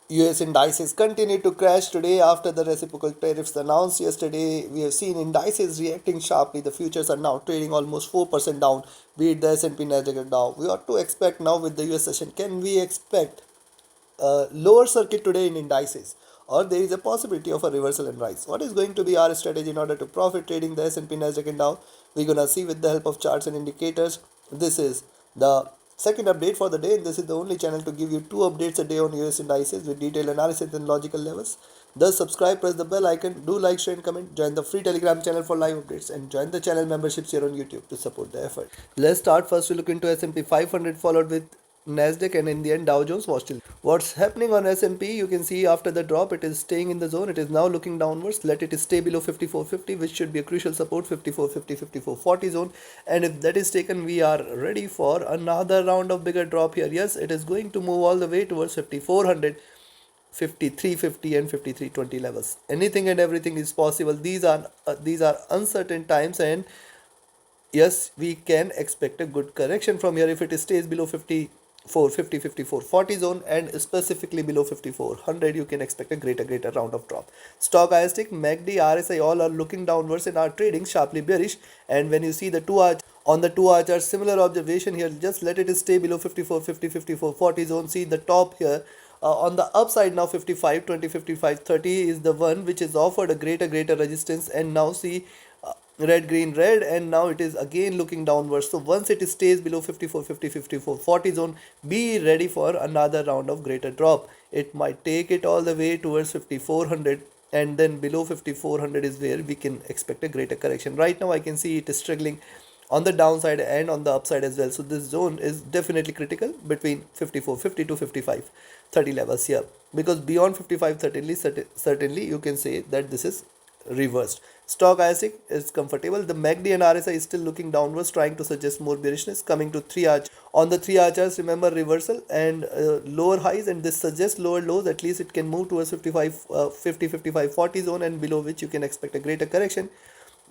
US indices continue to crash today after the reciprocal tariffs announced yesterday. We have seen indices reacting sharply. The futures are now trading almost 4% down, be it the S&P, Nasdaq, and Dow. We ought to expect now with the US session. Can we expect a lower circuit today in indices? Or there is a possibility of a reversal and rise. What is going to be our strategy in order to profit trading the S&P, Nasdaq, and Dow? We're gonna see with the help of charts and indicators. This is the second update for the day. This is the only channel to give you two updates a day on US indices with detailed analysis and logical levels. Thus, subscribe, press the bell icon, do like, share, and comment. Join the free Telegram channel for live updates, and join the channel memberships here on YouTube to support the effort. Let's start first. We look into S&P 500, followed with Nasdaq, and in the end Dow Jones Most. What's happening on S&P? You can see after the drop it is staying in the zone. It is now looking downwards. Let it stay below 54.50, which should be a crucial support, 54.50, 54.40 zone. And if that is taken, we are ready for another round of bigger drop here. Yes, it is going to move all the way towards 5400, 53.50 and 53.20 levels. Anything and everything is possible. These are uncertain times, and yes, we can expect a good correction from here if it stays below 54.50, 54.40 zone, and specifically below 5400. You can expect a greater round of drop. Stock ISTIC, MACD, RSI all are looking downwards and are trading sharply bearish. And when you see the 2 hour on the 2 hour chart, similar observation here. Just let it stay below 54.50, 54.40 zone. See the top here. On the upside now, 55.20, 55.30 is the one which is offered a greater resistance, and now see red, green, red, and now it is again looking downwards. So once it stays below 54.50, 54.40 zone, be ready for another round of greater drop. It might take it all the way towards 5400, and then below 5400 is where we can expect a greater correction. Right now I can see it is struggling on the downside and on the upside as well. So this zone is definitely critical between 54.50 to 55.30 levels here, because beyond 55.30 certainly you can say that this is reversed. Stock ISIC is comfortable. The MACD and RSI is still looking downwards, trying to suggest more bearishness. Coming to 3 hour on the 3 hour charts, remember reversal and lower highs, and this suggests lower lows. At least it can move towards 50, 55.40 zone, and below which you can expect a greater correction.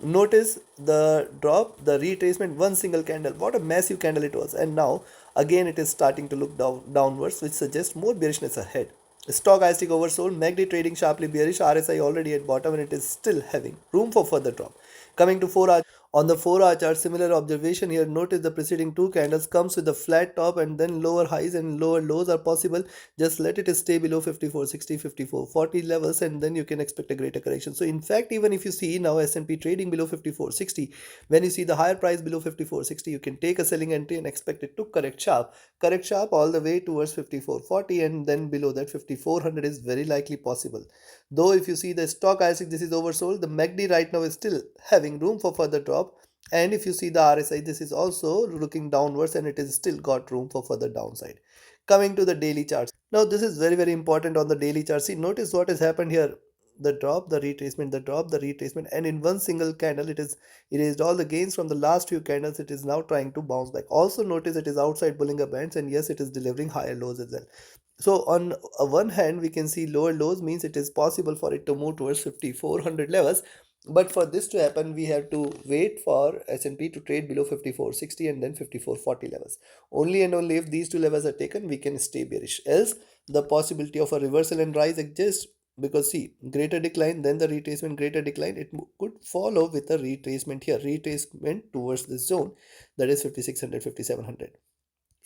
Notice the drop, the retracement, one single candle. What a massive candle it was, and now again it is starting to look downwards, which suggests more bearishness ahead. Stock ISTIC oversold, MACD trading sharply bearish, RSI already at bottom, and it is still having room for further drop. Coming to 4 hour, on the 4 hour chart, similar observation here. Notice the preceding two candles comes with a flat top, and then lower highs and lower lows are possible. Just let it stay below 54.60, 54.40 levels, and then you can expect a greater correction. So in fact, even if you see now S&P trading below 54.60, when you see the higher price below 54.60, you can take a selling entry and expect it to correct sharp all the way towards 54.40, and then below that 5400 is very likely possible. Though if you see the stock ISIC, this is oversold. The MACD right now is still having room for further drop, and if you see the RSI, this is also looking downwards, and it is still got room for further downside. Coming to the daily charts, now this is very important on the daily chart. See, notice what has happened here. The drop, the retracement, the drop, the retracement, and in one single candle it is erased all the gains from the last few candles. It is now trying to bounce back. Also notice it is outside Bollinger Bands, and yes, it is delivering higher lows as well. So on one hand, we can see lower lows means it is possible for it to move towards 5400 levels. But for this to happen, we have to wait for S&P to trade below 54.60 and then 54.40 levels. Only and only if these two levels are taken, we can stay bearish. Else, the possibility of a reversal and rise exists, because see, greater decline, then the retracement, greater decline. It could follow with a retracement here, retracement towards this zone, that is 5600, 5700.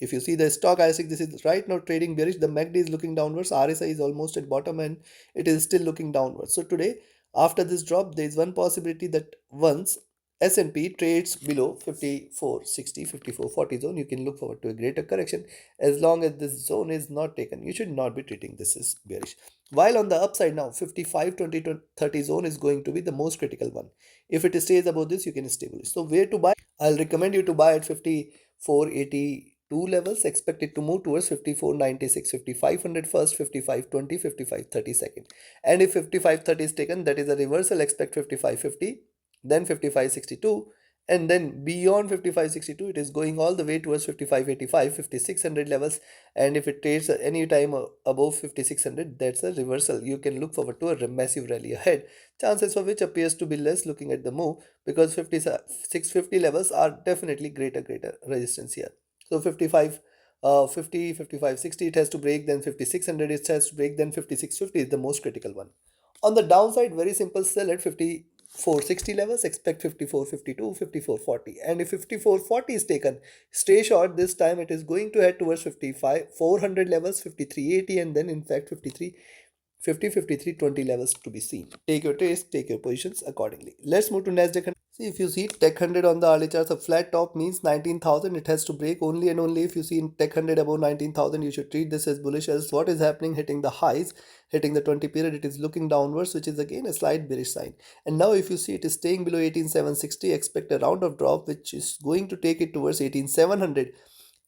If you see the stock ISIC, this is right now trading bearish. The MACD is looking downwards. RSI is almost at bottom, and it is still looking downwards. So today, after this drop, there is one possibility that once S&P trades below 54.60, 54.40 zone, you can look forward to a greater correction. As long as this zone is not taken, you should not be treating this as bearish. While on the upside now, 55.20 30 zone is going to be the most critical one. If it stays above this, you can stay bullish. So where to buy? I'll recommend you to buy at 54.82 levels. Expect it to move towards 54.96, 5500 first, 55.20, 55.30 second. And if 55.30 is taken, that is a reversal. Expect 55.50, then 55.62, and then beyond 55.62 it is going all the way towards 55.85, 5600 levels. And if it trades any time above 5600, that's a reversal. You can look forward to a massive rally ahead, chances of which appears to be less looking at the move, because 5650 levels are definitely greater resistance here. So 55 50, 55, 60 it has to break, then 5600 it has to break, then 5650 is the most critical one. On the downside, very simple, sell at 5460 levels, expect 5452, 5440, and if 5440 is taken, stay short. This time it is going to head towards 55 400 levels, 5380, and then in fact 53 50, 53, 20 levels to be seen. Take your trades, take your positions accordingly. Let's move to Nasdaq. See, if you see Tech 100 on the early charts, a flat top means 19,000. It has to break only and only if you see in Tech 100 above 19,000. You should treat this as bullish. As what is happening, hitting the highs, hitting the 20 period, it is looking downwards, which is again a slight bearish sign. And now, if you see it is staying below 18,760, expect a round of drop, which is going to take it towards 18,700.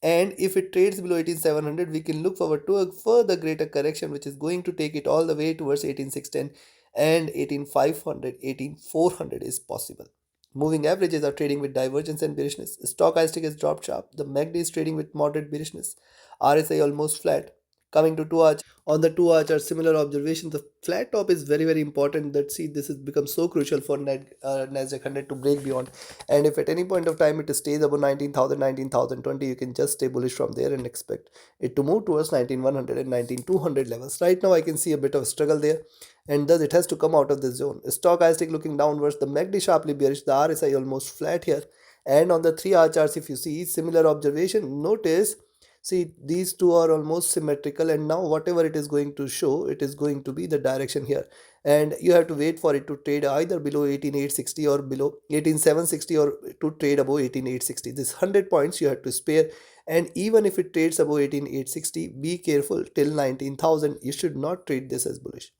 And if it trades below 18,700, we can look forward to a further greater correction, which is going to take it all the way towards 18,610, and 18,500, 18,400 is possible. Moving averages are trading with divergence and bearishness. Stochastic has dropped sharp. The MACD is trading with moderate bearishness. RSI almost flat. Coming to 2 hour, on the 2 hour chart, similar observation. The flat top is very important. That see, this has become so crucial for Nasdaq 100 to break beyond. And if at any point of time it stays above 19,000, 19,020, you can just stay bullish from there and expect it to move towards 19,100 and 19,200 levels. Right now, I can see a bit of struggle there, and thus it has to come out of this zone. Stochastic looking downwards. The MACD sharply bearish. The RSI almost flat here. And on the 3 hour charts, if you see similar observation, notice. See, these two are almost symmetrical, and now whatever it is going to show, it is going to be the direction here. And you have to wait for it to trade either below 18,860 or below 18,760, or to trade above 18,860. This 100 points you have to spare. And even if it trades above 18,860, be careful till 19,000. You should not trade this as bullish.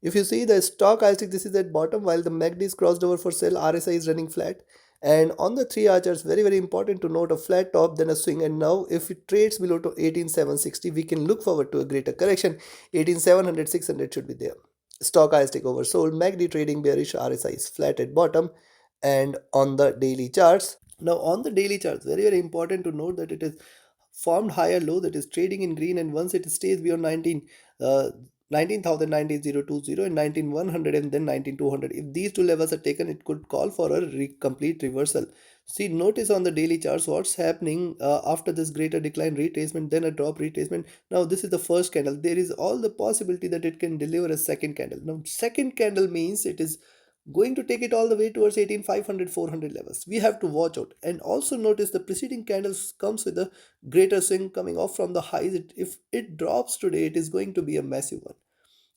If you see the stochastic, this is at bottom while the MACD is crossed over for sell, RSI is running flat. And on the 3 hour charts, very important to note a flat top, then a swing. And now if it trades below to 18,760, we can look forward to a greater correction. 18,700, 600 should be there. Stochastic oversold, MACD trading bearish, RSI is flat at bottom. And on the daily charts, now on the daily charts, very important to note that it is formed higher low, that is trading in green, and once it stays beyond 19,000, 19,020 and 19,100 and then 19,200, if these two levels are taken, it could call for a complete reversal. See, notice on the daily charts what's happening after this greater decline retracement, then a drop retracement. Now this is the first candle. There is all the possibility that it can deliver a second candle. Now second candle means it is going to take it all the way towards 18,500, 400 levels. We have to watch out. And also notice the preceding candles comes with a greater swing coming off from the highs. If it drops today, it is going to be a massive one.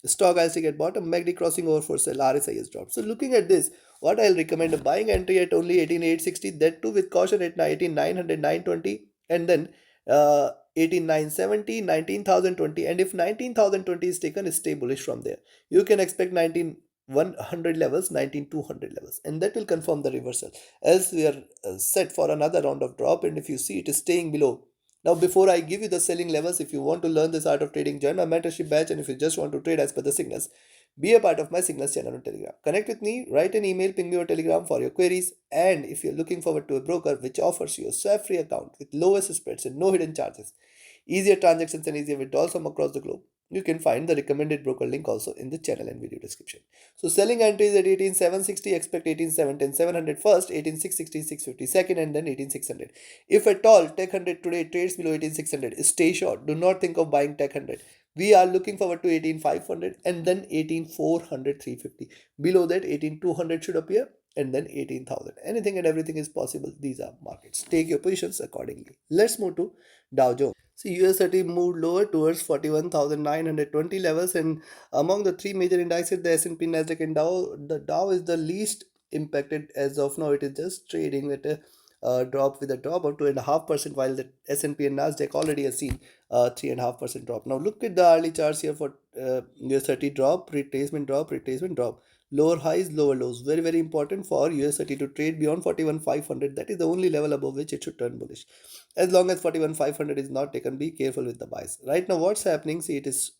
Stochastic at bottom, MACD crossing over for sell, RSI has dropped. So looking at this, what I'll recommend, a buying entry at only 18,860, that too with caution at 19,900, 920, and then 18,970, 19,020, and if 19,020 is taken, stay bullish from there. You can expect 19,100 levels, 19,200 levels, and that will confirm the reversal. Else we are set for another round of drop, and if you see it is staying below. Now, before I give you the selling levels, if you want to learn this art of trading, join my mentorship batch. And if you just want to trade as per the signals, be a part of my signals channel on Telegram. Connect with me, write an email, ping me or Telegram for your queries. And if you're looking forward to a broker which offers you a swap-free account with lowest spreads and no hidden charges, easier transactions and easier withdrawals from across the globe, you can find the recommended broker link also in the channel and video description. So selling entries at 18,760, expect 18,710, 700 first, 18,660, 650 second, and then 18,600. If at all Tech 100 today trades below 18,600, stay short. Do not think of buying Tech 100. We are looking forward to 18,500 and then 18,400, 350. Below that, 18,200 should appear, and then 18,000. Anything and everything is possible. These are markets. Take your positions accordingly. Let's move to Dow Jones. See, US30 moved lower towards 41,920 levels, and among the three major indices, the S&P, Nasdaq, and Dow, the Dow is the least impacted as of now. It is just trading at a drop with a drop of 2.5%, while the S&P and Nasdaq already has seen 3.5% drop. Now look at the early charts here for US30 drop, retracement drop, retracement drop. Lower highs, lower lows. Very important for US30 to trade beyond 41,500. That is the only level above which it should turn bullish. As long as 41,500 is not taken, be careful with the buys. Right now, what's happening? See, it is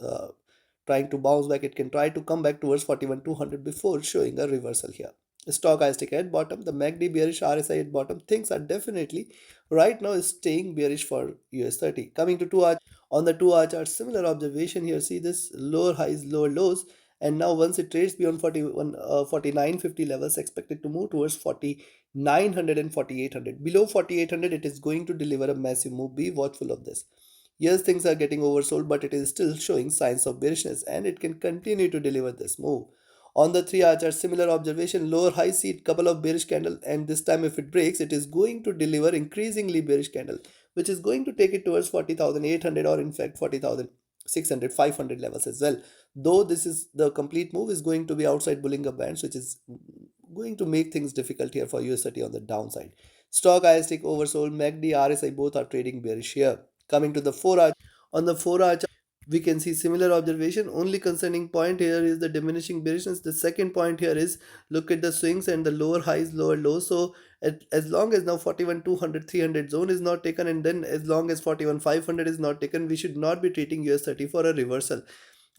trying to bounce back. It can try to come back towards 41,200 before showing a reversal here. Stochastic at bottom, the MACD bearish, RSI at bottom. Things are definitely right now staying bearish for US30. Coming to 2 hour, on the 2 hour chart, similar observation here. See this lower highs, lower lows, And now once it trades beyond 4950 levels, expected to move towards 4900 and 4800. Below 4800, it is going to deliver a massive move. Be watchful of this. Yes, things are getting oversold, but it is still showing signs of bearishness and it can continue to deliver this move. On the 3 hour chart, similar observation, lower high seat, couple of bearish candle, and this time if it breaks, it is going to deliver increasingly bearish candle, which is going to take it towards 40,800 or in fact 40,600, 500 levels as well. Though this is the complete move is going to be outside Bollinger Bands, which is going to make things difficult here for US30 on the downside. Stock IST oversold, MACD, RSI both are trading bearish here. Coming to the 4 hour, on the 4 hour chart, we can see similar observation. Only concerning point here is the diminishing bearishness. The second point here is look at the swings and the lower highs, lower lows. So as long as now 41,200, 300 zone is not taken, and then as long as 41,500 is not taken, we should not be treating US30 for a reversal.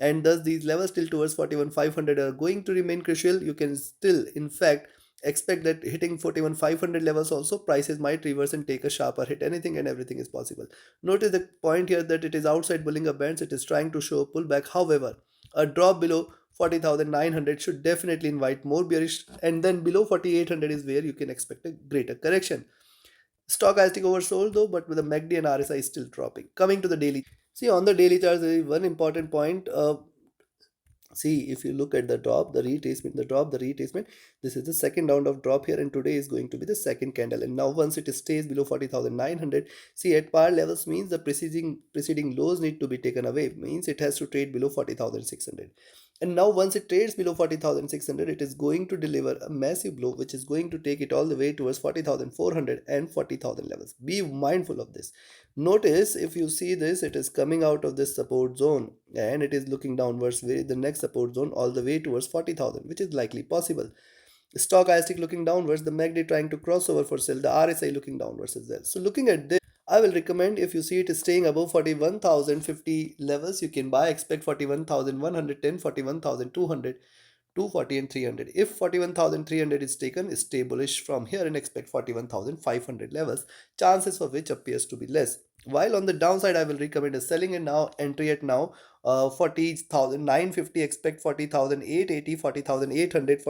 And thus these levels till towards 41,500 are going to remain crucial. You can still in fact expect that hitting 41,500 levels also prices might reverse and take a sharper hit. Anything and everything is possible. Notice the point here that it is outside Bollinger Bands. It is trying to show a pullback. However, a drop below 40,900 should definitely invite more bearish, and then below 4,800 is where you can expect a greater correction. Stochastic oversold though, but with the MACD and RSI still dropping. Coming to the daily, see on the daily chart there is one important point. See, if you look at the drop, the retracement, this is the second round of drop here, and today is going to be the second candle. And now once it stays below 40,900, see at par levels means the preceding lows need to be taken away, means it has to trade below 40,600. And now once it trades below 40,600, it is going to deliver a massive blow, which is going to take it all the way towards 40,400 and 40,000 levels. Be mindful of this. Notice if you see this, it is coming out of this support zone and it is looking downwards with the next support zone all the way towards 40,000, which is likely possible. Stochastic looking downwards, the MACD trying to cross over for sell, the RSI looking downwards as well. So looking at this, I will recommend if you see it is staying above 41,050 levels, you can buy. Expect 41,110, 41,200, 240 and 300. If 41,300 is taken, stay bullish from here and expect 41,500 levels, chances for which appears to be less. While on the downside, I will recommend a selling and now entry at now 40,950, expect 40,880, 40,800,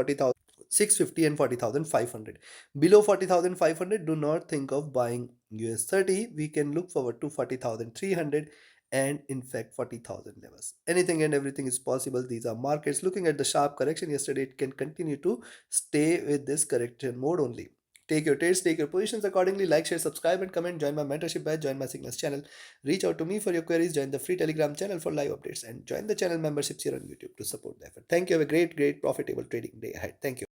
650 and 40,500. Below 40,500, do not think of buying US30. We can look forward to 40,300 and in fact 40,000 levels. Anything and everything is possible. These are markets. Looking at the sharp correction yesterday, it can continue to stay with this correction mode only. Take your trades, take your positions accordingly. Like, share, subscribe and comment. Join my mentorship batch, join my signals channel. Reach out to me for your queries. Join the free Telegram channel for live updates and join the channel memberships here on YouTube to support the effort. Thank you. Have a great profitable trading day ahead. Thank you.